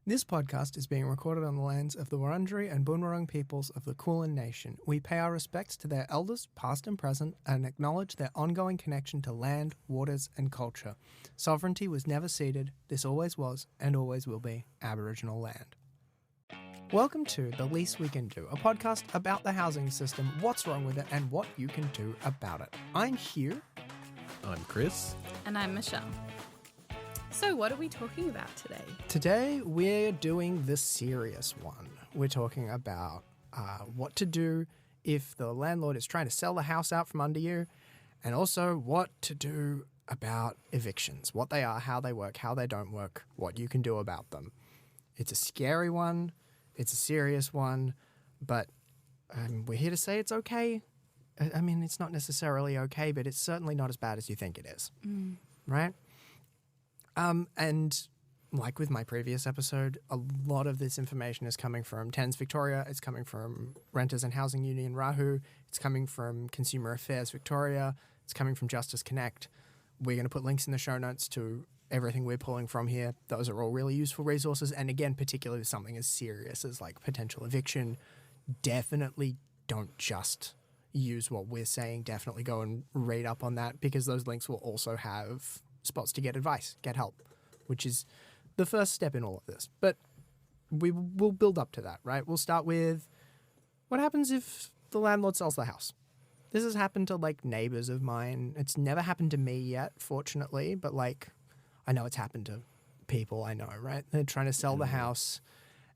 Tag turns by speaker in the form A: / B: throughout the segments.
A: This podcast is being recorded on the lands of the Wurundjeri and Boonwurrung peoples of the Kulin Nation. We pay our respects to their elders, past and present, and acknowledge their ongoing connection to land, waters, and culture. Sovereignty was never ceded. This always was, and always will be, Aboriginal land. Welcome to The Least We Can Do, a podcast about the housing system, what's wrong with it, and what you can do about it. I'm Hugh.
B: I'm Chris.
C: And I'm Michelle. So what are we talking about today?
A: Today we're doing the serious one. We're talking about what to do if the landlord is trying to sell the house out from under you, and also what to do about evictions, what they are, how they work, how they don't work, what you can do about them. It's a scary one, it's a serious one, but we're here to say it's okay. I mean, it's not necessarily okay, but it's certainly not as bad as you think it is, right? And like with my previous episode, a lot of this information is coming from Tenants Victoria, it's coming from Renters and Housing Union Rahu, it's coming from Consumer Affairs Victoria, it's coming from Justice Connect. We're going to put links in the show notes to everything we're pulling from here. Those are all really useful resources. And again, particularly with something as serious as like potential eviction, definitely don't just use what we're saying. Definitely go and read up on that, because those links will also have spots to get advice, get help, which is the first step in all of this. But we'll build up to that, right? We'll start with what happens if the landlord sells the house. This has happened to like neighbors of mine. It's never happened to me yet, fortunately, but like I know it's happened to people I know, right? They're trying to sell the house,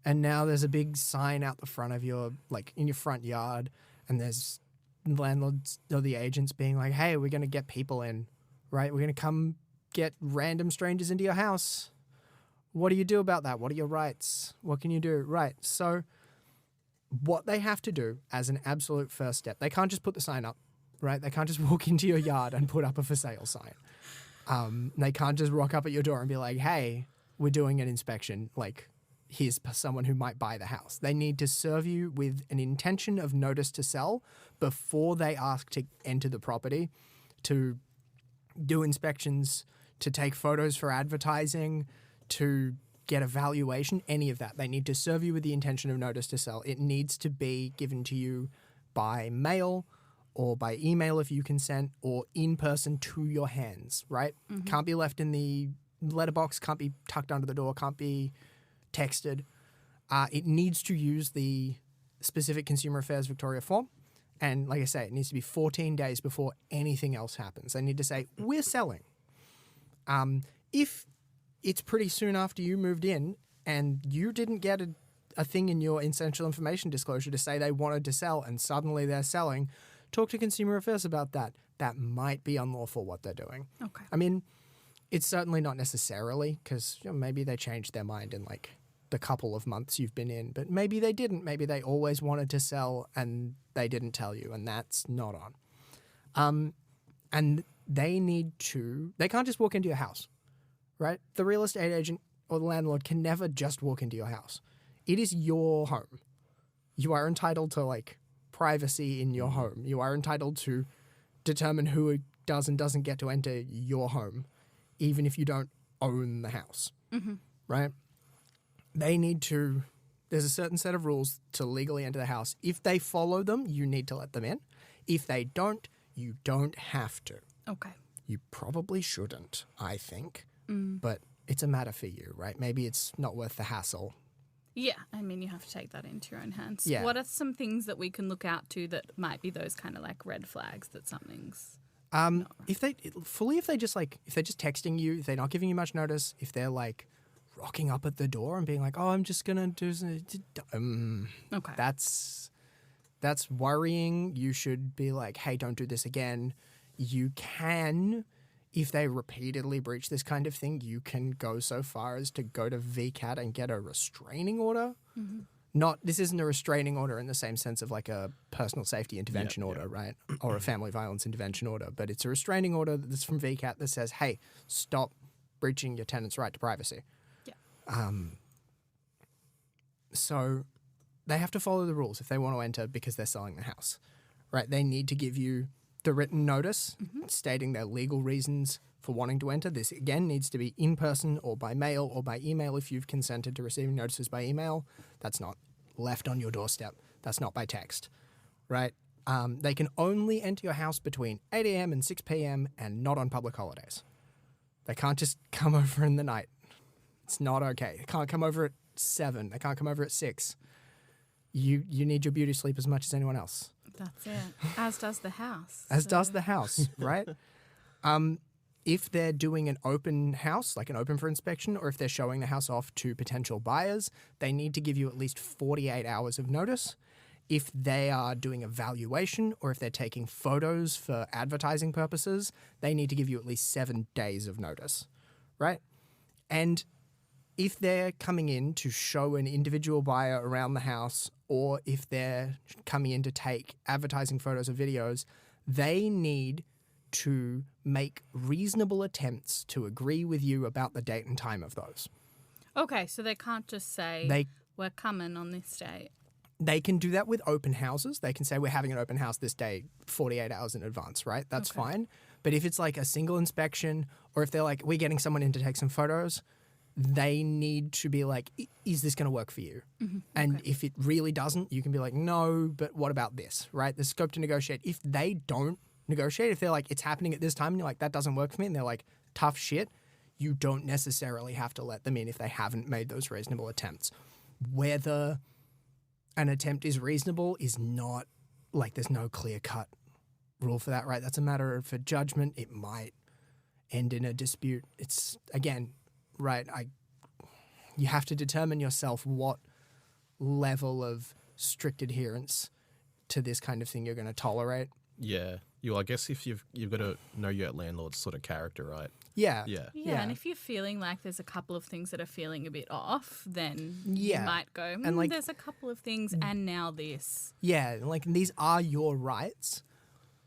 A: and now there's a big sign out the front of your, like in your front yard, and there's landlords or the agents being like, hey, we're going to get people in, right? We're going to come get random strangers into your house. What do you do about that? What are your rights? What can you do? Right. So what they have to do as an absolute first step, they can't just put the sign up, right? They can't just walk into your yard and put up a for sale sign. They can't just rock up at your door and be like, hey, we're doing an inspection. Like, here's someone who might buy the house. They need to serve you with an intention of notice to sell before they ask to enter the property, to do inspections, to take photos for advertising, to get a valuation, any of that. They need to serve you with the intention of notice to sell. It needs to be given to you by mail or by email if you consent, or in person to your hands, right? Mm-hmm. Can't be left in the letterbox, can't be tucked under the door, can't be texted. It needs to use the specific Consumer Affairs Victoria form. And like I say, it needs to be 14 days before anything else happens. They need to say, we're selling. If it's pretty soon after you moved in and you didn't get a thing in your essential information disclosure to say they wanted to sell and suddenly they're selling, talk to Consumer Affairs about that. That might be unlawful what they're doing.
C: Okay.
A: I mean, it's certainly not necessarily, because maybe they changed their mind in like the couple of months you've been in, but maybe they didn't. Maybe they always wanted to sell and they didn't tell you, and that's not on. And they can't just walk into your house, right? The real estate agent or the landlord can never just walk into your house. It is your home. You are entitled to like privacy in your home. You are entitled to determine who does and doesn't get to enter your home, even if you don't own the house, right? There's a certain set of rules to legally enter the house. If they follow them, you need to let them in. If they don't, you don't have to.
C: Okay.
A: You probably shouldn't, I think, but it's a matter for you, right? Maybe it's not worth the hassle.
C: Yeah, I mean, you have to take that into your own hands.
A: Yeah.
C: What are some things that we can look out to that might be those kind of like red flags that something's...
A: If they're just texting you, if they're not giving you much notice, if they're like rocking up at the door and being like, oh, I'm just gonna do some,
C: okay,
A: that's worrying. You should be like, hey, don't do this again. You can, if they repeatedly breach this kind of thing, you can go so far as to go to VCAT and get a restraining order. This isn't a restraining order in the same sense of like a personal safety intervention order, right? Or a family violence intervention order. But it's a restraining order that's from VCAT that says, hey, stop breaching your tenant's right to privacy. Yeah. So they have to follow the rules if they want to enter because they're selling the house, right? They need to give you the written notice stating their legal reasons for wanting to enter. This, again, needs to be in person or by mail or by email if you've consented to receiving notices by email. That's not left on your doorstep. That's not by text, right? They can only enter your house between 8 a.m. and 6 p.m. and not on public holidays. They can't just come over in the night. It's not okay. They can't come over at 7. They can't come over at 6. You need your beauty sleep as much as anyone else.
C: That's it. As does the house.
A: As does the house, right? If they're doing an open house, like an open for inspection, or if they're showing the house off to potential buyers, they need to give you at least 48 hours of notice. If they are doing a valuation or if they're taking photos for advertising purposes, they need to give you at least 7 days of notice, right? And if they're coming in to show an individual buyer around the house, or if they're coming in to take advertising photos or videos, they need to make reasonable attempts to agree with you about the date and time of those.
C: Okay, so they can't just say, we're coming on this date.
A: They can do that with open houses. They can say, we're having an open house this day, 48 hours in advance, right? That's fine. But if it's like a single inspection, or if they're like, we're getting someone in to take some photos, they need to be like, is this going to work for you? Mm-hmm. And if it really doesn't, you can be like, no, but what about this, right? There's scope to negotiate. If they don't negotiate, if they're like, it's happening at this time, and you're like, that doesn't work for me, and they're like, tough shit, you don't necessarily have to let them in if they haven't made those reasonable attempts. Whether an attempt is reasonable is not, like, there's no clear-cut rule for that, right? That's a matter for judgment. It might end in a dispute. It's, again, right, you have to determine yourself what level of strict adherence to this kind of thing you're going to tolerate.
B: Yeah. I guess if you've got to know your landlord's sort of character, right?
A: Yeah.
C: Yeah, and if you're feeling like there's a couple of things that are feeling a bit off, then you might go, and like, there's a couple of things and now this. Yeah,
A: like these are your rights,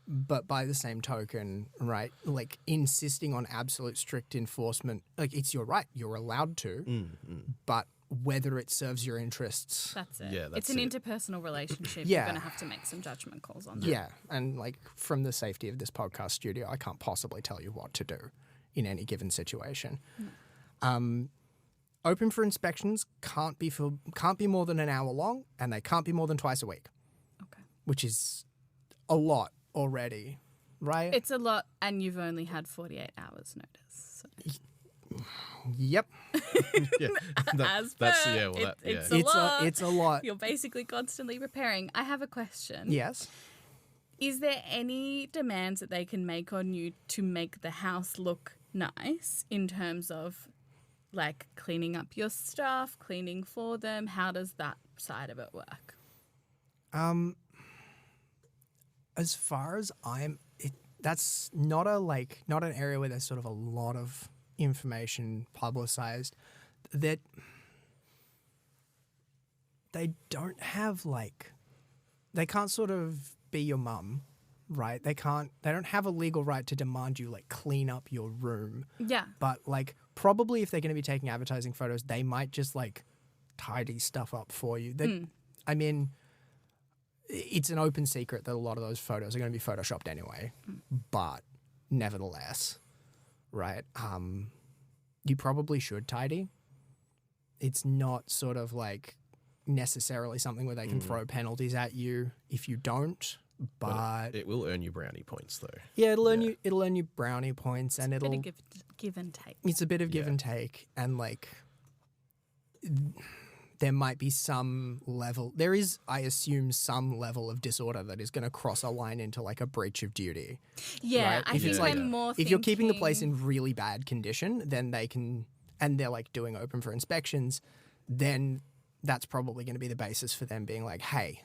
A: but by the same token, right, like insisting on absolute strict enforcement, like it's your right, you're allowed to, but whether it serves your interests.
C: That's it.
B: Yeah,
C: it's an interpersonal relationship.
A: Yeah.
C: You're going to have to make some judgment calls on that.
A: Yeah, and like from the safety of this podcast studio, I can't possibly tell you what to do in any given situation. Open for inspections can't be more than an hour long, and they can't be more than twice a week.
C: Okay.
A: Which is a lot already, right?
C: It's a lot, and you've only had 48 hours notice. So.
A: Yep.
B: Yeah,
C: it's a lot.
A: It's a lot.
C: You're basically constantly repairing. I have a question.
A: Yes.
C: Is there any demands that they can make on you to make the house look nice in terms of like cleaning up your stuff, cleaning for them? How does that side of it work?
A: As far as that's not an area where there's sort of a lot of information publicized. That they don't have they can't sort of be your mum, right? They don't have a legal right to demand you like clean up your room.
C: Yeah.
A: But like probably if they're going to be taking advertising photos, they might just like tidy stuff up for you. I mean, it's an open secret that a lot of those photos are going to be photoshopped anyway, but nevertheless, right? You probably should tidy. It's not sort of like necessarily something where they can throw penalties at you if you don't, but
B: it will earn you brownie points though.
A: Yeah, it'll earn you brownie points, and it'll
C: a bit of give and take.
A: It's a bit of give and take, and like there might be some level. There is, I assume, some level of disorder that is going to cross a line into like a breach of duty.
C: Yeah,
A: right?
C: I think I'm more thinking...
A: If you're keeping the place in really bad condition, then they can, and they're like doing open for inspections, then that's probably going to be the basis for them being like, hey.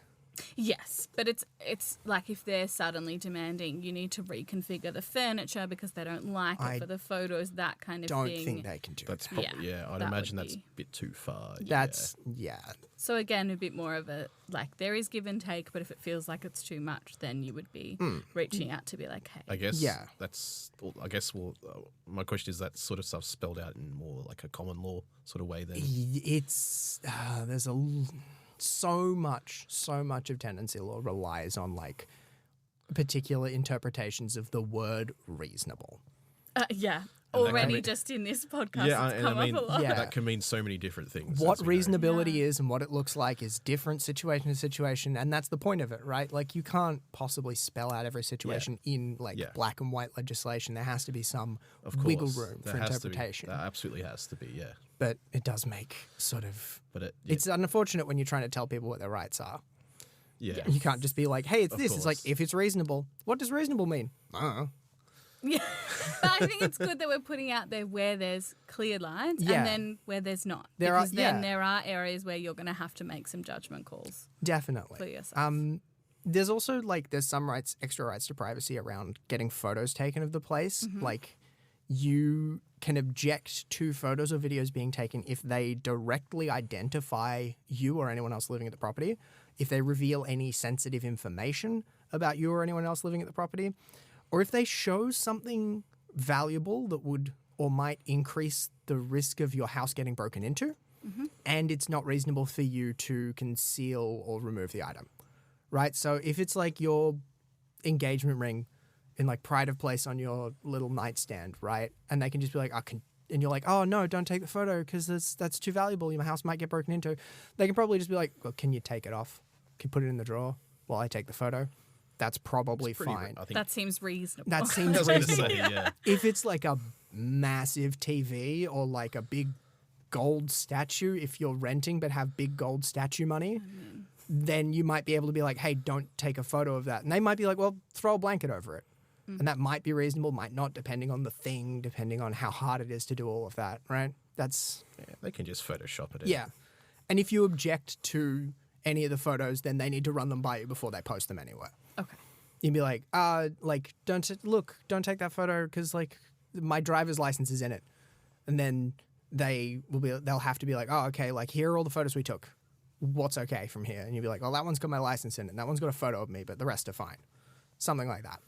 C: Yes, but it's like if they're suddenly demanding you need to reconfigure the furniture because they don't like it for the photos, that kind of thing.
A: Don't think they can do
B: that's
A: that.
B: I'd imagine that's a bit too far.
A: That's,
C: So again, a bit more of a, like, there is give and take, but if it feels like it's too much, then you would be reaching out to be like, hey.
B: I guess my question is that sort of stuff spelled out in more like a common law sort of way then?
A: It's, there's so much of tenancy law relies on like particular interpretations of the word reasonable.
C: Yeah.
B: And that can
C: Already
B: be-
C: just in this podcast,
B: Yeah,
C: it's
B: and
C: come
B: I mean,
C: up a lot.
A: Yeah.
B: that can mean so many different things.
A: What
B: as we know.
A: reasonability
C: Yeah.
A: is and what it looks like is different situation to situation, and that's the point of it, right? Like, you can't possibly spell out every situation in black and white legislation. There has to be some
B: Of course,
A: wiggle room
B: there
A: for
B: has to be.
A: interpretation.
B: There absolutely has to be, yeah.
A: But it does make sort of
B: But
A: it's unfortunate when you're trying to tell people what their rights are.
B: yeah.
A: You can't just be like, hey, it's
B: Of
A: this. It's like,
B: course.
A: if it's reasonable, what does reasonable mean? I don't know.
C: Yeah. But I think it's good that we're putting out there where there's clear lines
A: Yeah.
C: and then where there's not.
A: There are-
C: because then
A: yeah.
C: there are areas where you're going to have to make some judgment calls for
A: Definitely.
C: yourself.
A: There's also there's some extra rights to privacy around getting photos taken of the place. Like, you can object to photos or videos being taken if they directly identify you or anyone else living at the property, if they reveal any sensitive information about you or anyone else living at the property, or if they show something valuable that would or might increase the risk of your house getting broken into, and it's not reasonable for you to conceal or remove the item. Right? So if it's like your engagement ring in pride of place on your little nightstand, right? And they can just be like, and you're like, oh no, don't take the photo because that's too valuable. Your house might get broken into. They can probably just be like, well, can you take it off? Can you put it in the drawer while I take the photo? That's probably
B: Pretty-
A: fine.
B: I think
C: that seems reasonable.
A: That
B: I
A: seems
B: was going to
A: reasonable.
B: say, yeah.
A: If it's like a massive TV or like a big gold statue, if you're renting but have big gold statue money, then you might be able to be like, hey, don't take a photo of that. And they might be like, well, throw a blanket over it. And that might be reasonable, might not, depending on the thing, depending on how hard it is to do all of that, right? That's,
B: Yeah, they can just Photoshop it in.
A: yeah. And if you object to any of the photos, then they need to run them by you before they post them anywhere.
C: Okay.
A: You'd be like, don't take that photo because my driver's license is in it. And then they'll have to be like, oh, okay, here are all the photos we took. What's okay from here? And you'd be like, oh, that one's got my license in it. And that one's got a photo of me, but the rest are fine. Something like that.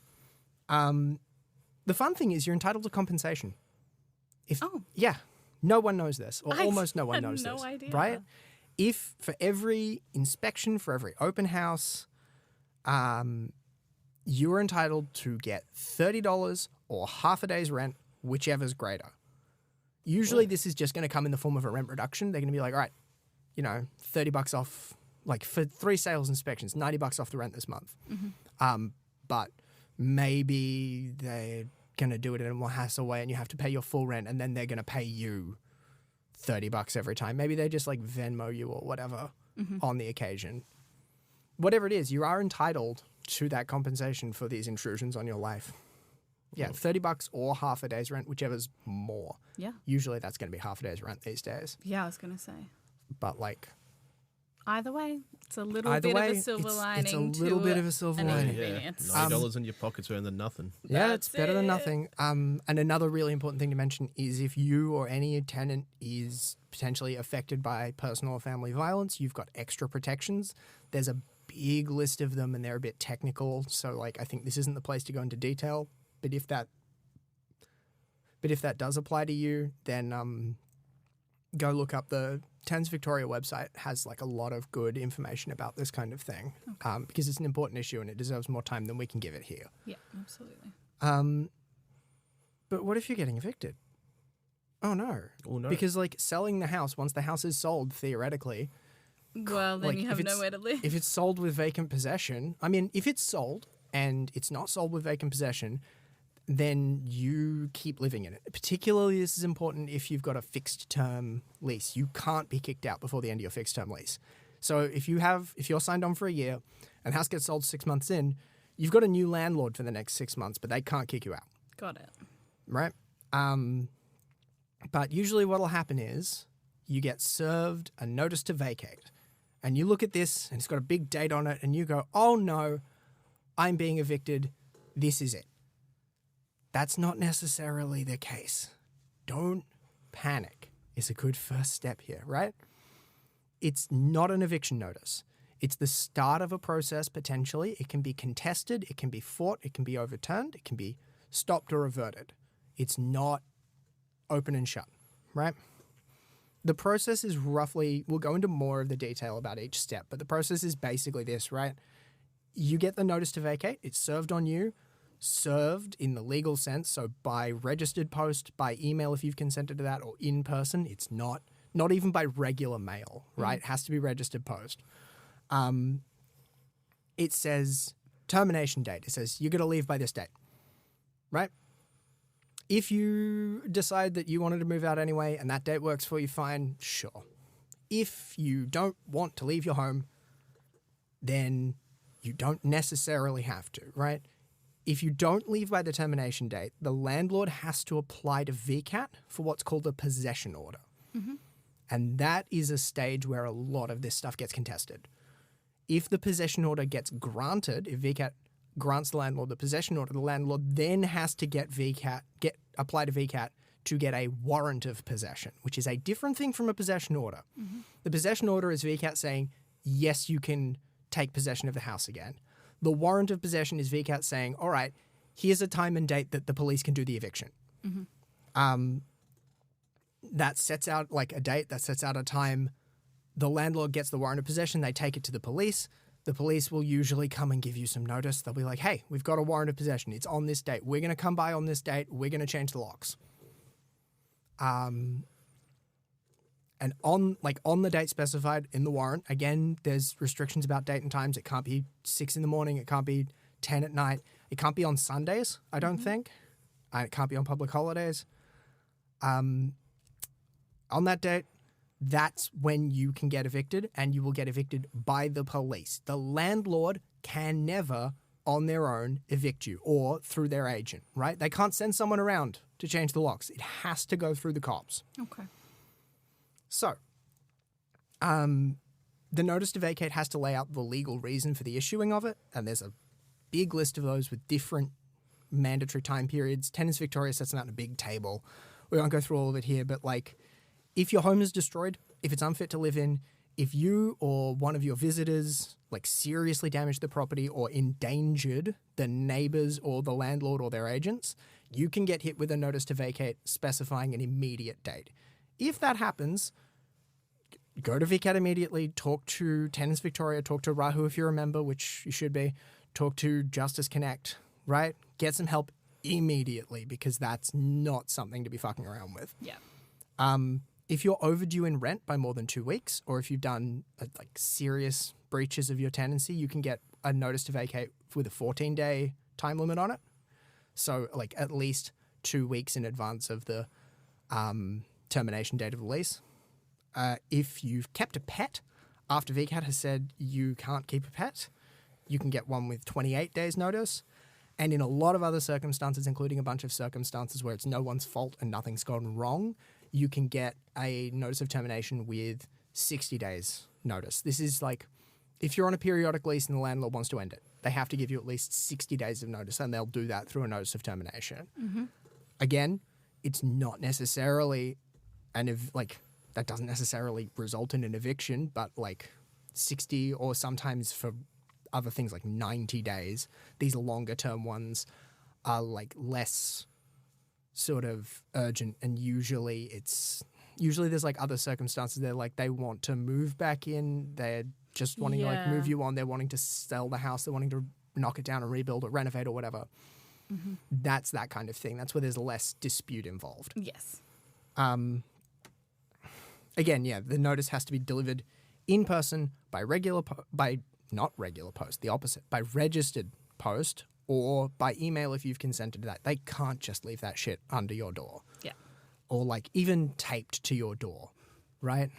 A: The fun thing is you're entitled to compensation. Yeah, no one knows this, or almost no one
C: had
A: knows
C: no
A: this,
C: idea.
A: right? If for every inspection, for every open house, you are entitled to get $30 or half a day's rent, whichever's greater. Usually this is just going to come in the form of a rent reduction. They're going to be like, all right, $30 off, for 3 sales inspections, $90 off the rent this month. But maybe they're going to do it in a more hassle way and you have to pay your full rent and then they're going to pay you $30 every time. Maybe they just Venmo you or whatever on the occasion. Whatever it is, you are entitled to that compensation for these intrusions on your life. Yeah, $30 or half a day's rent, whichever's more.
C: Yeah.
A: Usually that's going to be half a day's rent these days.
C: Yeah, I was going to say.
A: But
C: Either way, it's a little
A: Either
C: bit
A: way,
C: of a silver
A: it's
C: lining
A: a little
C: to
A: bit of a silver
C: an
A: lining.
B: Yeah,
C: inconvenience.
B: $90 in your pocket's better than nothing.
A: yeah, it's
C: That's
A: better than
C: it.
A: nothing. And another really important thing to mention is if you or any tenant is potentially affected by personal or family violence, you've got extra protections. There's a big list of them and they're a bit technical. So I think this isn't the place to go into detail. But if that does apply to you, then go look up the Thames Victoria website. Has a lot of good information about this kind of thing because it's an important issue and it deserves more time than we can give it here.
C: Yeah, absolutely.
A: But what if you're getting evicted? Oh no.
B: Oh, no.
A: Because selling the house, once the house is sold, theoretically,
C: Well, then you
A: if
C: have
A: it's-
C: nowhere to live.
A: if it's sold with vacant possession, if it's sold and it's not sold with vacant possession, then you keep living in it. Particularly, this is important if you've got a fixed term lease. You can't be kicked out before the end of your fixed term lease. So if you're signed on for a year and the house gets sold 6 months in, you've got a new landlord for the next 6 months, but they can't kick you out,
C: Got it.
A: right? But usually what'll happen is you get served a notice to vacate. And you look at this and it's got a big date on it and you go, oh no, I'm being evicted. This is it. That's not necessarily the case. Don't panic is a good first step here, right? It's not an eviction notice. It's the start of a process potentially. It can be contested, it can be fought, it can be overturned, it can be stopped or averted. It's not open and shut, right? The process is roughly, we'll go into more of the detail about each step, but the process is basically this, right? You get the notice to vacate, it's served on you. served in the legal sense, so by registered post, by email if you've consented to that, or in person. It's not even by regular mail, right? It has to be registered post. It says termination date. It says you're going to leave by this date, right? If you decide that you wanted to move out anyway and that date works for you, fine, sure. If you don't want to leave your home, then you don't necessarily have to, right? If you don't leave by the termination date, the landlord has to apply to VCAT for what's called a possession order.
C: Mm-hmm.
A: And that is a stage where a lot of this stuff gets contested. If the possession order gets granted, if VCAT grants the landlord the possession order, the landlord then has to apply to VCAT to get a warrant of possession, which is a different thing from a possession order.
C: Mm-hmm.
A: The possession order is VCAT saying, yes, you can take possession of the house again. The warrant of possession is VCAT saying, all right, here's a time and date that the police can do the eviction.
C: Mm-hmm.
A: That sets out like a date, that sets out a time. The landlord gets the warrant of possession, they take it to the police. The police will usually come and give you some notice. They'll be like, hey, we've got a warrant of possession. It's on this date. We're going to come by on this date. We're going to change the locks. And on the date specified in the warrant, again, there's restrictions about date and times. It can't be 6 a.m. It can't be 10 at night. It can't be on Sundays, I don't think. And it can't be on public holidays. On that date, that's when you can get evicted, and you will get evicted by the police. The landlord can never, on their own, evict you, or through their agent, right? They can't send someone around to change the locks. It has to go through the cops.
C: Okay.
A: So, the notice to vacate has to lay out the legal reason for the issuing of it, and there's a big list of those with different mandatory time periods. Tenants Victoria sets them out in a big table. We won't go through all of it here, but like, if your home is destroyed, if it's unfit to live in, if you or one of your visitors like seriously damaged the property or endangered the neighbors or the landlord or their agents, you can get hit with a notice to vacate specifying an immediate date. If that happens, go to VCAT immediately, talk to Tenants Victoria, talk to Rahu if you're a member, which you should be, talk to Justice Connect, right? Get some help immediately, because that's not something to be fucking around with.
C: Yeah.
A: If you're overdue in rent by more than 2 weeks, or if you've done serious breaches of your tenancy, you can get a notice to vacate with a 14-day time limit on it. So like at least 2 weeks in advance of the termination date of the lease. If you've kept a pet after VCAT has said you can't keep a pet, you can get one with 28 days notice. And in a lot of other circumstances, including a bunch of circumstances where it's no one's fault and nothing's gone wrong, you can get a notice of termination with 60 days notice. This is like, if you're on a periodic lease and the landlord wants to end it, they have to give you at least 60 days of notice, and they'll do that through a notice of termination.
C: Mm-hmm.
A: Again, it's not necessarily that doesn't necessarily result in an eviction, but 60, or sometimes for other things like 90 days, these longer term ones are less sort of urgent, and usually there's other circumstances. They're they want to move back in, they're just wanting to move you on, they're wanting to sell the house, they're wanting to knock it down and rebuild or renovate or whatever.
C: Mm-hmm.
A: That's that kind of thing. That's where there's less dispute involved.
C: Yes.
A: Again, the notice has to be delivered in person by not regular post, the opposite, by registered post, or by email if you've consented to that. They can't just leave that shit under your door.
C: Yeah.
A: Or even taped to your door, right?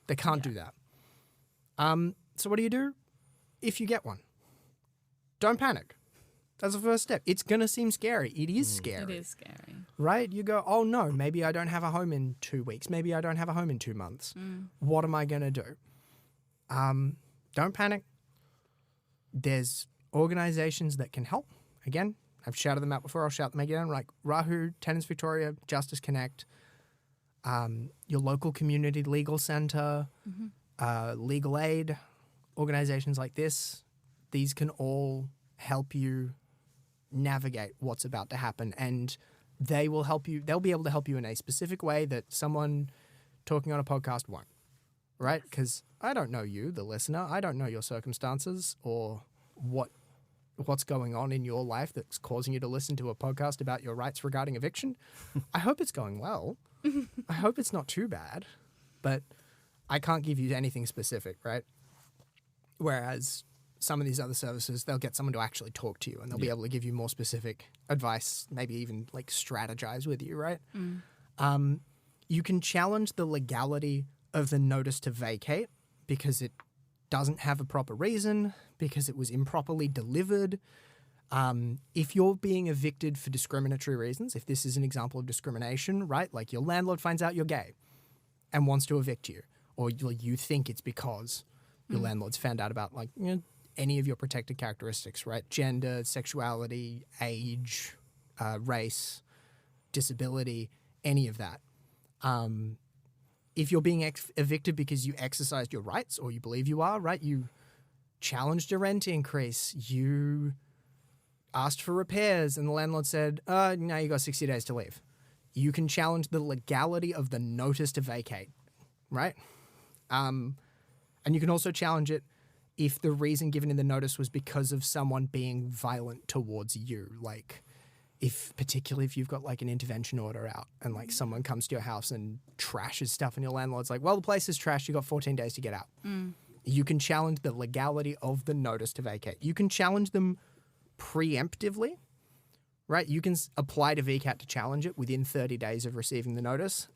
A: They can't do that. So what do you do if you get one? Don't panic. That's the first step. It's going to seem scary. It is scary.
C: It is scary.
A: Right? You go, oh no, maybe I don't have a home in 2 weeks. Maybe I don't have a home in 2 months. What am I going to do? Don't panic. There's organizations that can help. Again, I've shouted them out before. I'll shout them again. Like Rahu, Tenants Victoria, Justice Connect, your local community legal center, legal aid, organizations like this. These can all help you navigate what's about to happen, and they will help you. They'll be able to help you in a specific way that someone talking on a podcast won't, right? Because I don't know you, the listener. I don't know your circumstances or what what's going on in your life that's causing you to listen to a podcast about your rights regarding eviction. I hope it's going well. I hope it's not too bad, but I can't give you anything specific, right? Whereas some of these other services, they'll get someone to actually talk to you and they'll be able to give you more specific advice, maybe even like strategize with you, right? You can challenge the legality of the notice to vacate because it doesn't have a proper reason, because it was improperly delivered. If you're being evicted for discriminatory reasons, if this is an example of discrimination, right? Like your landlord finds out you're gay and wants to evict you, or you think it's because your landlord's found out about like any of your protected characteristics, right? Gender, sexuality, age, race, disability, any of that. If you're being evicted because you exercised your rights or you believe you are, right? You challenged a rent increase, you asked for repairs and the landlord said, now you got 60 days to leave. You can challenge the legality of the notice to vacate, right? And you can also challenge it if the reason given in the notice was because of someone being violent towards you, like particularly if you've got like an intervention order out and like someone comes to your house and trashes stuff and your landlord's like, well, the place is trashed, you got 14 days to get out. You can challenge the legality of the notice to vacate. You can challenge them preemptively, right? You can apply to VCAT to challenge it within 30 days of receiving the notice.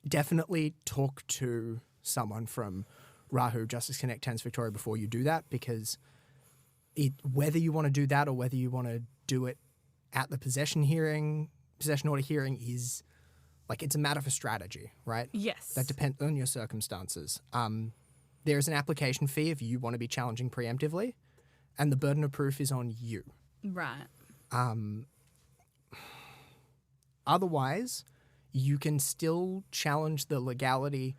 A: Definitely talk to someone from Rahu, Justice Connect, Thames Victoria before you do that, because whether you want to do that or whether you want to do it at the possession order hearing is like, it's a matter for strategy, right?
C: Yes.
A: That depends on your circumstances. There is an application fee if you want to be challenging preemptively, and the burden of proof is on you.
C: Right.
A: Otherwise, you can still challenge the legality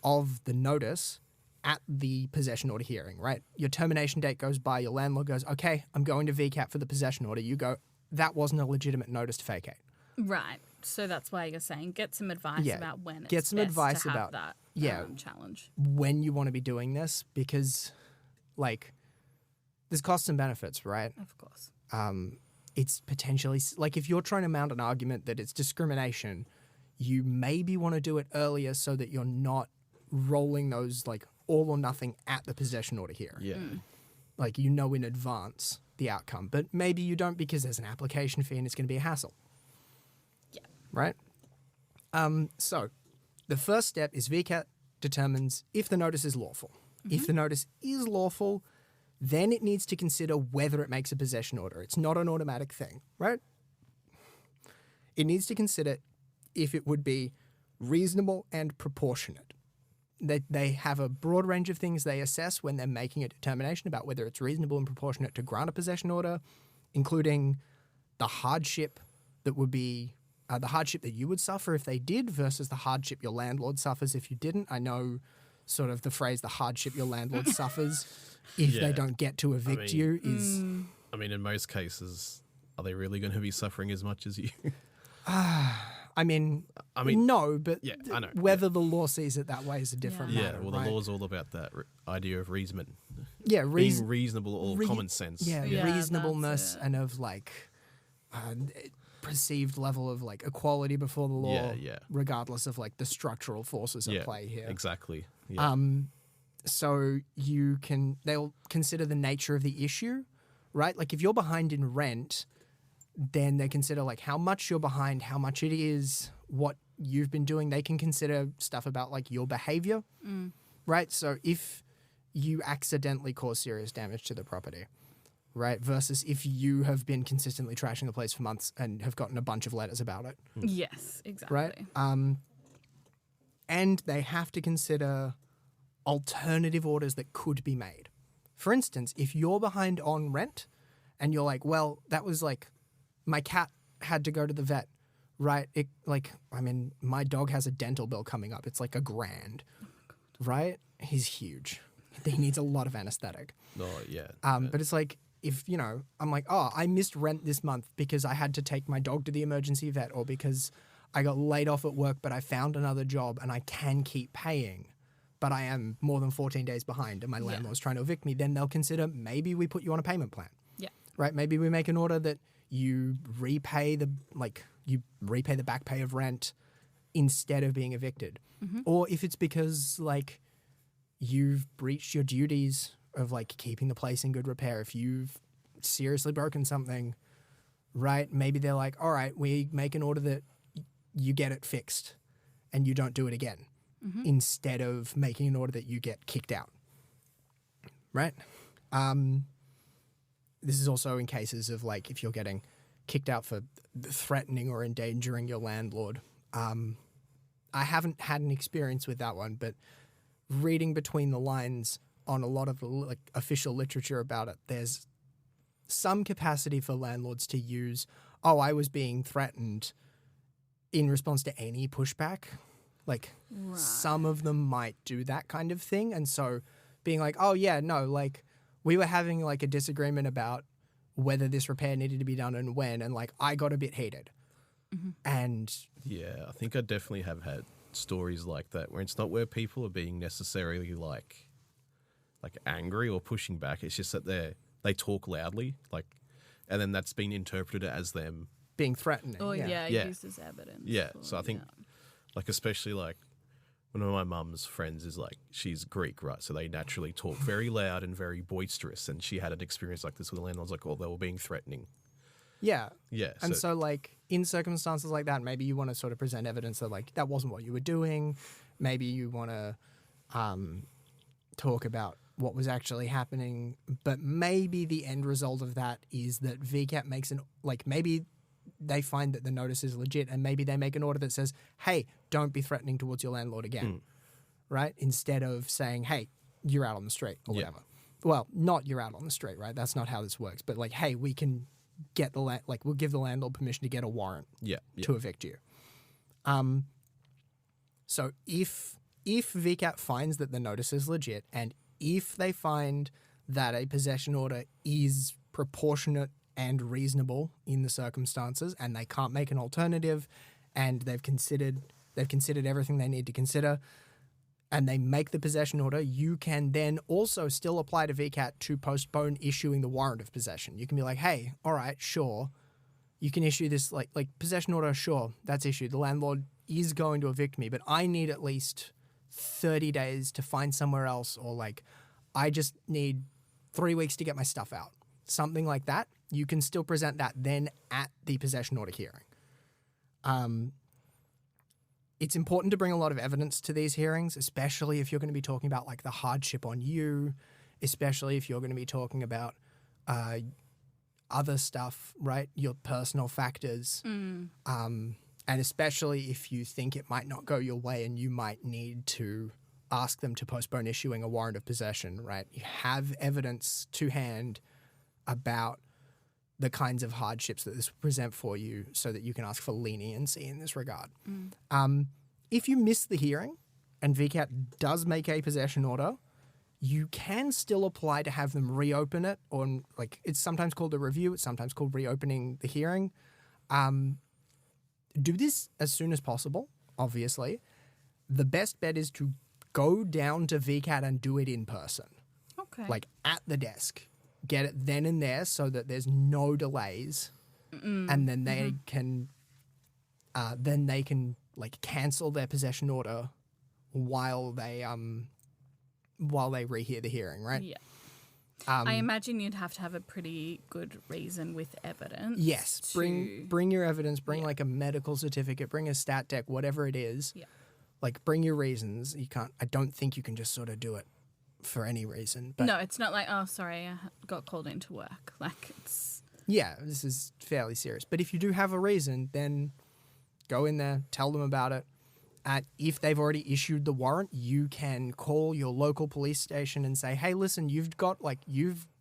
A: of the notice at the possession order hearing, right? Your termination date goes by, your landlord goes, okay, I'm going to VCAT for the possession order. You go, that wasn't a legitimate notice to vacate.
C: Right. So that's why you're saying get some advice about when it's
A: get some
C: best
A: advice
C: to have
A: about
C: that challenge.
A: When you want to be doing this, because like there's costs and benefits, right?
C: Of course.
A: It's potentially like if you're trying to mount an argument that it's discrimination, you maybe want to do it earlier so that you're not rolling those like all or nothing at the possession order here.
B: Yeah.
A: Like in advance the outcome, but maybe you don't because there's an application fee and it's going to be a hassle.
C: Yeah.
A: Right? So the first step is VCAT determines if the notice is lawful. If the notice is lawful, then it needs to consider whether it makes a possession order. It's not an automatic thing, right? It needs to consider if it would be reasonable and proportionate. They have a broad range of things they assess when they're making a determination about whether it's reasonable and proportionate to grant a possession order, including the hardship that would be the hardship that you would suffer if they did versus the hardship your landlord suffers if you didn't. I know sort of the phrase the hardship your landlord suffers if they don't get to evict you is...
B: I mean, in most cases, are they really going to be suffering as much as you?
A: I mean, no, but
B: I know.
A: Whether the law sees it that way is a different matter.
B: Well, the law's all about that idea of reason.
A: Yeah,
B: being reasonable or common sense.
A: Yeah, reasonableness and of like perceived level of like equality before the law, regardless of like the structural forces at play here.
B: Exactly. Yeah.
A: So they'll consider the nature of the issue, right? Like if you're behind in rent, then they consider like how much you're behind, how much it is, what you've been doing. They can consider stuff about like your behavior, right? So if you accidentally cause serious damage to the property, right? Versus if you have been consistently trashing the place for months and have gotten a bunch of letters about it.
C: Yes, exactly.
A: Right? And they have to consider alternative orders that could be made. For instance, if you're behind on rent and you're like, well, that was like, my cat had to go to the vet, right? My dog has a dental bill coming up. It's like $1,000, right? He's huge. He needs a lot of anesthetic.
B: Oh, yeah.
A: But it's like, if, I'm like, oh, I missed rent this month because I had to take my dog to the emergency vet or because I got laid off at work, but I found another job and I can keep paying. but I am more than 14 days behind and my landlord's trying to evict me, then they'll consider maybe we put you on a payment plan.
C: Yeah.
A: Right? Maybe we make an order that you repay the back pay of rent instead of being evicted. Or if it's because like you've breached your duties of like keeping the place in good repair, if you've seriously broken something, right? Maybe they're like, all right, we make an order that you get it fixed and you don't do it again, instead of making an order that you get kicked out, right? This is also in cases of like if you're getting kicked out for threatening or endangering your landlord. I haven't had an experience with that one, but reading between the lines on a lot of like official literature about it, there's some capacity for landlords to use, oh, I was being threatened in response to any pushback. Like some of them might do that kind of thing. And so being like, oh yeah, no, like we were having like a disagreement about whether this repair needed to be done and when, and like I got a bit heated. And
B: yeah, I think I definitely have had stories like that where it's not where people are being necessarily like angry or pushing back. It's just that they talk loudly, like, and then that's been interpreted as them
A: being threatening.
C: Oh
B: Yeah.
C: used as evidence.
B: Yeah, so I think like especially like one of my mum's friends is like, she's Greek, right? So they naturally talk very loud and very boisterous, and she had an experience like this with a landlord. Like, oh, they were being threatening.
A: Yeah.
B: Yeah.
A: And so like in circumstances like that, maybe you want to sort of present evidence that like that wasn't what you were doing. Maybe you want to talk about what was actually happening, but maybe the end result of that is that VCAT makes maybe they find that the notice is legit and maybe they make an order that says, hey, don't be threatening towards your landlord again, right? Instead of saying, hey, you're out on the street or whatever. Well, not you're out on the street, right? That's not how this works. But like, hey, we can get we'll give the landlord permission to get a warrant to evict you. So if VCAT finds that the notice is legit and if they find that a possession order is proportionate and reasonable in the circumstances and they can't make an alternative and they've considered everything they need to consider and they make the possession order, you can then also still apply to VCAT to postpone issuing the warrant of possession. You can be like, hey, all right, sure, you can issue this like possession order, sure, that's issued. The landlord is going to evict me, but I need at least 30 days to find somewhere else, or like I just need 3 weeks to get my stuff out. Something like that. You can still present that then at the possession order hearing. It's important to bring a lot of evidence to these hearings, especially if you're going to be talking about like the hardship on you, especially if you're going to be talking about other stuff, right? Your personal factors. And especially if you think it might not go your way and you might need to ask them to postpone issuing a warrant of possession, right? You have evidence to hand about the kinds of hardships that this will present for you so that you can ask for leniency in this regard. If you miss the hearing and VCAT does make a possession order, you can still apply to have them reopen it, or like it's sometimes called a review, it's sometimes called reopening the hearing. Do this as soon as possible, obviously. The best bet is to go down to VCAT and do it in person.
C: Okay.
A: Like at the desk. Get it then and there so that there's no delays. And then they can like cancel their possession order while they rehear the hearing, right?
C: Yeah. I imagine you'd have to have a pretty good reason with evidence.
A: Yes. Bring your evidence, bring like a medical certificate, bring a stat deck, whatever it is.
C: Yeah.
A: Like bring your reasons. I don't think you can just sort of do it for any reason. But
C: no, it's not like, oh, sorry, I got called into work. Like it's...
A: Yeah, this is fairly serious. But if you do have a reason, then go in there, tell them about it. If they've already issued the warrant, you can call your local police station and say, hey, listen, you've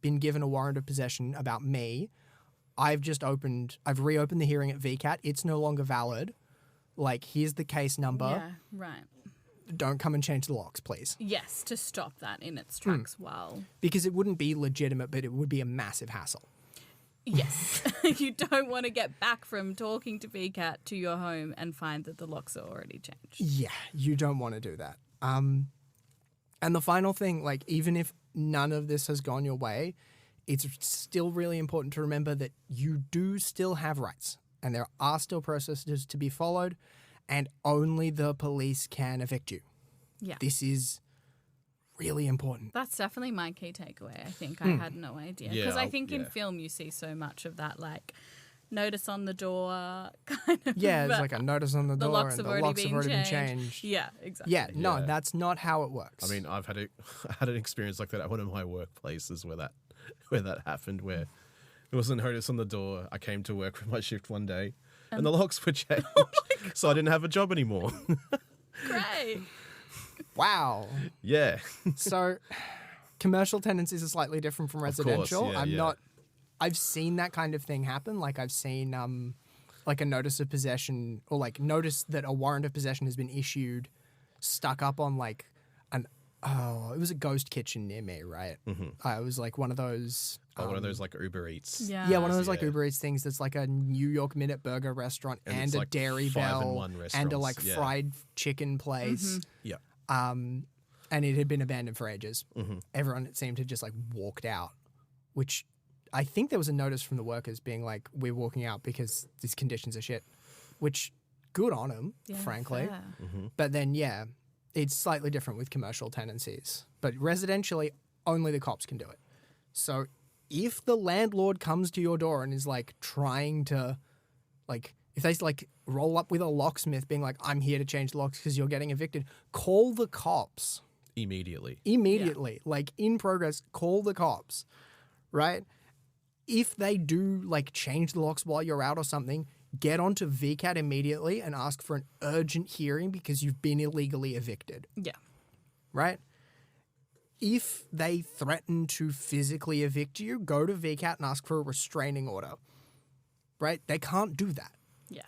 A: been given a warrant of possession about me. I've reopened the hearing at VCAT. It's no longer valid. Like, here's the case number.
C: Yeah, right.
A: Don't come and change the locks, please.
C: Yes, to stop that in its tracks while...
A: Because it wouldn't be legitimate, but it would be a massive hassle.
C: Yes. You don't want to get back from talking to VCAT to your home and find that the locks are already changed.
A: Yeah, you don't want to do that. And the final thing, like, even if none of this has gone your way, it's still really important to remember that you do still have rights and there are still processes to be followed, and only the police can evict you.
C: Yeah.
A: This is really important.
C: That's definitely my key takeaway. I think I had no idea.
B: Yeah,
C: Because I think in
B: yeah.
C: film you see so much of that, like, notice on the door kind of.
A: Yeah, it's like a notice on the door
C: locks
A: and
C: have
A: the
C: already
A: locks have
C: been
A: already been
C: changed.
A: changed.
C: Yeah, exactly.
A: Yeah, no,
B: Yeah.
A: that's not how it works.
B: I mean, I've had I had an experience like that at one of my workplaces where that happened, where there was a notice on the door. I came to work for my shift one day, and the locks were changed, so I didn't have a job anymore.
C: Great.
A: wow.
B: Yeah,
A: So commercial tenancies are slightly different from
B: course,
A: residential.
B: yeah.
A: I've seen that kind of thing happen. Like I've seen like a notice of possession, or like notice that a warrant of possession has been issued, stuck up on like it was a ghost kitchen near me, right?
B: Mm-hmm.
A: It was like one of those
B: one of those like Uber Eats.
C: Yeah.
A: yeah, one of those like
B: Yeah.
A: Uber Eats things that's like a New York Minute Burger restaurant
B: And
A: and
B: it's
A: a
B: like
A: Dairy
B: 5
A: Bell
B: in 1
A: and a
B: restaurants,
A: like
B: yeah.
A: fried chicken place.
B: Yeah,
A: And it had been abandoned for ages.
B: Mm-hmm.
A: Everyone, it seemed, had just like walked out, which I think there was a notice from the workers being like, we're walking out because these conditions are shit, which good on them,
C: Yeah,
A: frankly.
C: fair.
A: But then, yeah, it's slightly different with commercial tenancies. But residentially, only the cops can do it. So if the landlord comes to your door and is like trying to, like, if they like roll up with a locksmith being like, I'm here to change the locks because you're getting evicted, call the cops.
B: immediately.
A: Like in progress, call the cops, right? If they do like change the locks while you're out or something, get onto VCAT immediately and ask for an urgent hearing because you've been illegally evicted,
C: Yeah.
A: right? If they threaten to physically evict you, go to VCAT and ask for a restraining order, right? They can't do that.
C: Yeah.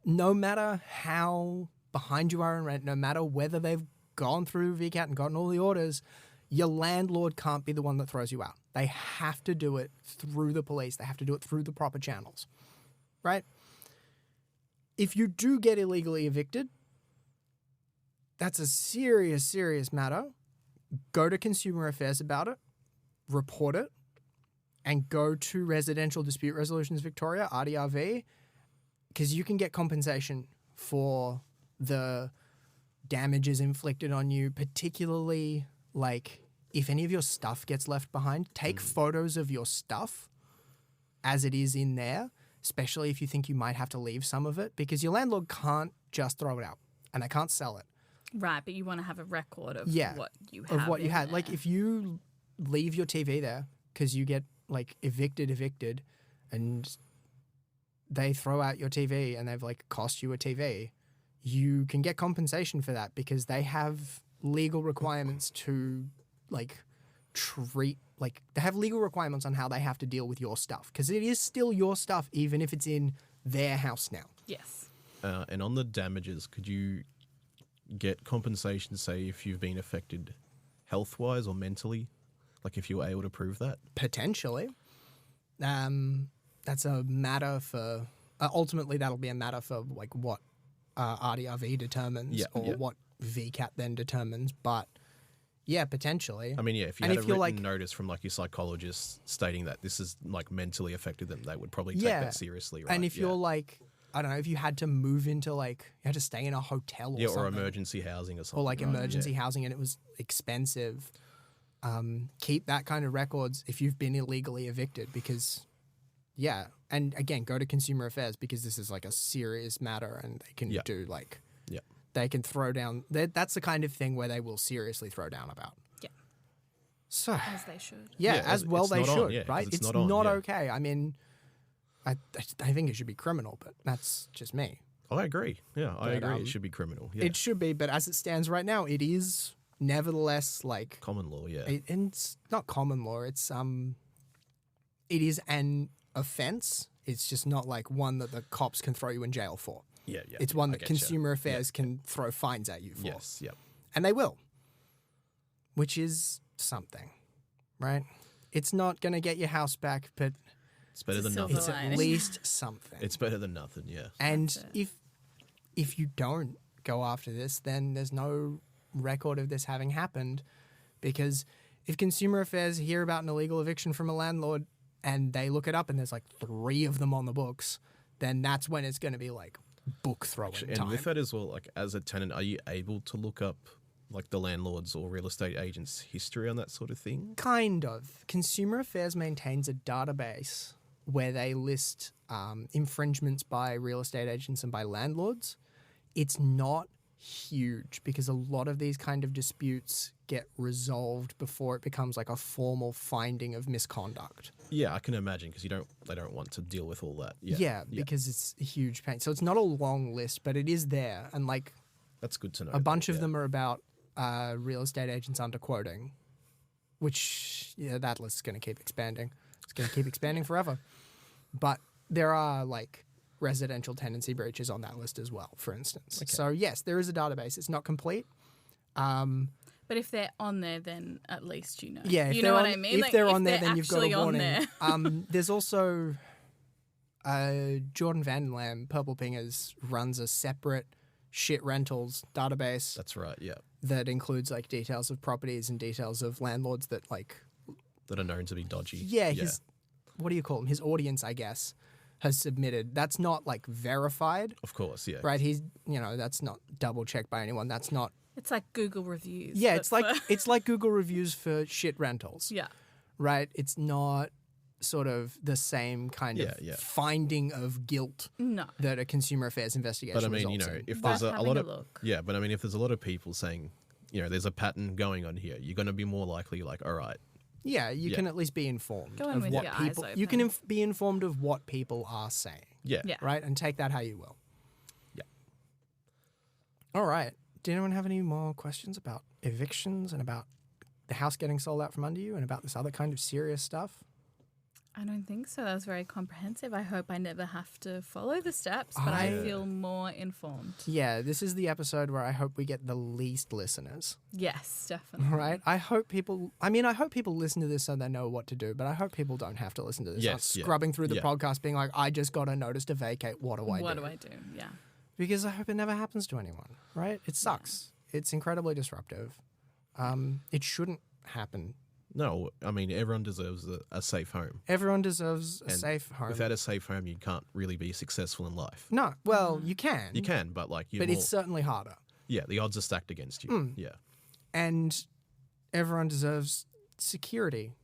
A: No matter how behind you are in rent, no matter whether they've gone through VCAT and gotten all the orders, your landlord can't be the one that throws you out. They have to do it through the police. They have to do it through the proper channels, right? If you do get illegally evicted, that's a serious, serious matter. Go to Consumer Affairs about it, report it, and go to Residential Dispute Resolutions Victoria, RDRV, because you can get compensation for the damages inflicted on you, particularly like if any of your stuff gets left behind. Take photos of your stuff as it is in there, especially if you think you might have to leave some of it, because your landlord can't just throw it out and they can't sell it.
C: Right, but you want to have a record of
A: Yeah,
C: what you have.
A: Of what you
C: in
A: had.
C: there.
A: Like if you leave your TV there because you get like evicted and they throw out your TV and they've like cost you a TV, you can get compensation for that because they have legal requirements to like treat, like they have legal requirements on how they have to deal with your stuff because it is still your stuff even if it's in their house now.
C: Yes.
B: And on the damages, could you get compensation, say, if you've been affected health-wise or mentally? Like if you were able to prove that?
A: Potentially. That's a matter for... ultimately, that'll be a matter for like what RDRV determines what VCAT then determines. But yeah, potentially.
B: I mean, yeah, if you
A: And
B: had
A: if
B: a
A: you're,
B: written
A: like-
B: notice from like your psychologist stating that this is like mentally affected them, they would probably take
A: Yeah.
B: that seriously, right?
A: And if
B: Yeah.
A: you're like, I don't know, if you had to move into like, you had to stay in a hotel or
B: yeah,
A: something.
B: or emergency housing or something.
A: Or like
B: right?
A: emergency housing and it was expensive, keep that kind of records if you've been illegally evicted because, yeah. And again, go to Consumer Affairs because this is like a serious matter and they can do like,
B: Yeah.
A: they can throw down, that's the kind of thing where they will seriously throw down about.
C: Yeah.
A: So,
C: As they should.
A: yeah,
B: Yeah,
A: as well
B: it's
A: they
B: not on,
A: should,
B: yeah, 'cause
A: right?
B: it's
A: It's
B: not on,
A: not
B: yeah.
A: okay. I mean, I think it should be criminal, but that's just me.
B: I agree. Yeah, I
A: But,
B: agree. It should be criminal. Yeah.
A: It should be, but as it stands right now, it is nevertheless like
B: Common law, yeah.
A: and it's not common law. It's it is an offense. It's just not like one that the cops can throw you in jail for.
B: yeah.
A: It's one
B: I
A: that
B: getcha.
A: Consumer Affairs can throw fines at you for.
B: Yes, yeah.
A: And they will, which is something, right? It's not going to get your house back, but
B: It's better
C: It's a
B: than
C: silver
B: nothing.
A: it's at
C: lining.
A: least something.
B: It's better than nothing, yeah.
A: And
C: That's
A: if you don't go after this, then there's no record of this having happened. Because if Consumer Affairs hear about an illegal eviction from a landlord and they look it up and there's like 3 of them on the books, then that's when it's going to be like book throwing
B: And
A: time.
B: with that as well, like as a tenant, are you able to look up like the landlord's or real estate agent's history on that sort of thing?
A: Kind of. Consumer Affairs maintains a database where they list infringements by real estate agents and by landlords. It's not huge because a lot of these kind of disputes get resolved before it becomes like a formal finding of misconduct.
B: Yeah, I can imagine because they don't want to deal with all that. Yeah,
A: Yeah, because it's a huge pain. So it's not a long list, but it is there. And like
B: that's good to know.
A: a bunch of them are about real estate agents underquoting, which, that list is going to keep expanding. It's going to keep expanding forever. But there are like residential tenancy breaches on that list as well, for instance.
B: Okay.
A: So yes, there is a database. It's not complete.
C: But if they're on there, then at least you know.
A: Yeah, if
C: you
A: they're
C: know
A: on,
C: what I mean?
A: if they're on there, then you've got a
C: actually on
A: warning.
C: there.
A: There's also Jordan Vandenlam, Purple Pingers, runs a separate shit rentals database
B: That's right. Yeah,
A: that includes like details of properties and details of landlords that like
B: that are known to be dodgy.
A: his what do you call him? His audience, I guess, has submitted. That's not like verified,
B: Of course. Yeah.
A: right? He's that's not double checked by anyone. That's not.
C: It's like Google reviews.
A: Yeah,
C: but
A: it's like
C: for-
A: it's like Google reviews for shit rentals,
C: yeah.
A: right? It's not sort of the same kind of
B: Yeah.
A: finding of guilt
C: No.
A: that a Consumer Affairs investigation
B: But I mean,
A: results in.
B: if
C: But
B: there's a
C: having
B: lot
C: a
B: of
C: look.
B: yeah, but I mean, if there's a lot of people saying, there's a pattern going on here, you're going to be more likely like, all right,
A: Yeah, you can at least be informed
C: Go in
A: of
C: with
A: what
C: your eyes
A: people. You can
C: open.
A: be informed of what people are saying,
B: yeah,
C: Yeah.
A: right? And take that how you will.
B: Yeah.
A: All right. Did anyone have any more questions about evictions and about the house getting sold out from under you and about this other kind of serious stuff?
C: I don't think so. That was very comprehensive. I hope I never have to follow the steps, but I feel more informed.
A: Yeah, this is the episode where I hope we get the least listeners,
C: Yes, definitely.
A: right? I hope people listen to this so they know what to do, but I hope people don't have to listen to this.
B: Yes,
A: Not
B: yeah.
A: scrubbing through the
B: Yeah.
A: podcast being like, I just got a notice to vacate. What do I do?
C: What do I do? Yeah.
A: Because I hope it never happens to anyone, right? It sucks. It's incredibly disruptive. It shouldn't happen.
B: No, I mean, everyone deserves a safe home.
A: Everyone deserves a
B: And
A: safe home.
B: Without a safe home, you can't really be successful in life.
A: No, well, you can.
B: You can, but like
A: But it's certainly harder.
B: yeah, the odds are stacked against you. Yeah,
A: And everyone deserves security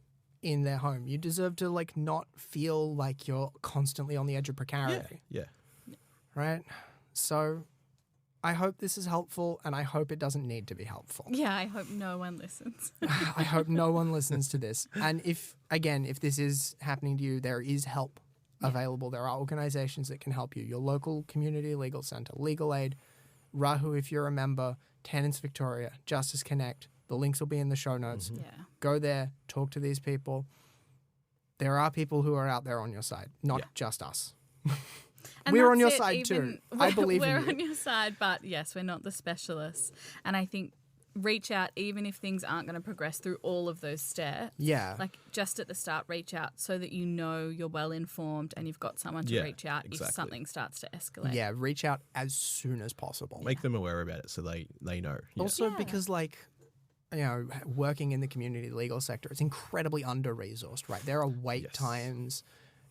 A: in their home. You deserve to like not feel like you're constantly on the edge of precarity,
B: yeah.
A: right? So I hope this is helpful, and I hope it doesn't need to be helpful.
C: Yeah, I hope no one listens.
A: I hope no one listens to this. And if this is happening to you, there is help available. There are organizations that can help you. Your local community legal center, Legal Aid, Rahu, if you're a member, Tenants Victoria, Justice Connect. The links will be in the show notes.
C: Yeah.
A: Go there, talk to these people. There are people who are out there on your side, not just us.
C: And
A: We're on
C: that's
A: your
C: it,
A: side too.
C: even-
A: I believe in
C: we're
A: you.
C: on your side, but yes, we're not the specialists. And I think reach out even if things aren't going to progress through all of those steps.
A: Yeah.
C: Like just at the start, reach out so that you know you're well informed and you've got someone to
B: Yeah,
C: reach out
B: exactly.
C: if something starts to escalate.
A: Yeah, reach out as soon as possible.
B: Make them aware about it so they know. Yeah.
A: Also,
C: Yeah.
A: because working in the community legal sector, it's incredibly under-resourced, right? There are wait
B: Yes.
A: times.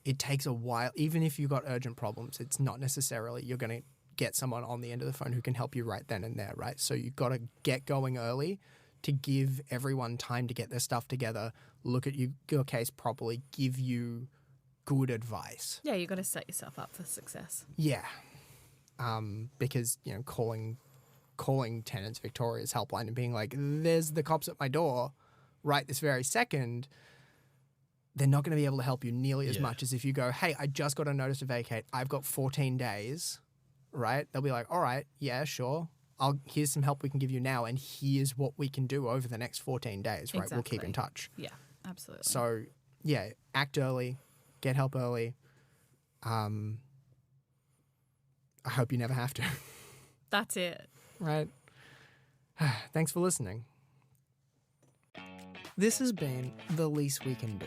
A: It takes a while. Even if you've got urgent problems, it's not necessarily you're going to get someone on the end of the phone who can help you right then and there, right? So you've got to get going early to give everyone time to get their stuff together, look at your case properly, give you good advice.
C: Yeah, you got to set yourself up for success.
A: Yeah. Because, calling Tenants Victoria's helpline and being like, there's the cops at my door right this very second, they're not going to be able to help you nearly as
B: Yeah.
A: much as if you go, hey, I just got a notice to vacate. I've got 14 days, right? They'll be like, all right, yeah, sure. Here's some help we can give you now, and here's what we can do over the next 14 days, right? We'll keep in
C: Exactly.
A: touch.
C: Yeah, absolutely.
A: So, yeah, act early, get help early. I hope you never have to.
C: That's it.
A: Right. Thanks for listening. This has been The Least We Can Do.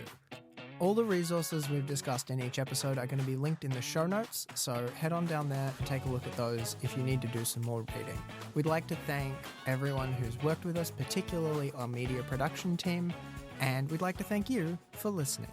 A: All the resources we've discussed in each episode are going to be linked in the show notes, so head on down there and take a look at those if you need to do some more reading. We'd like to thank everyone who's worked with us, particularly our media production team, and we'd like to thank you for listening.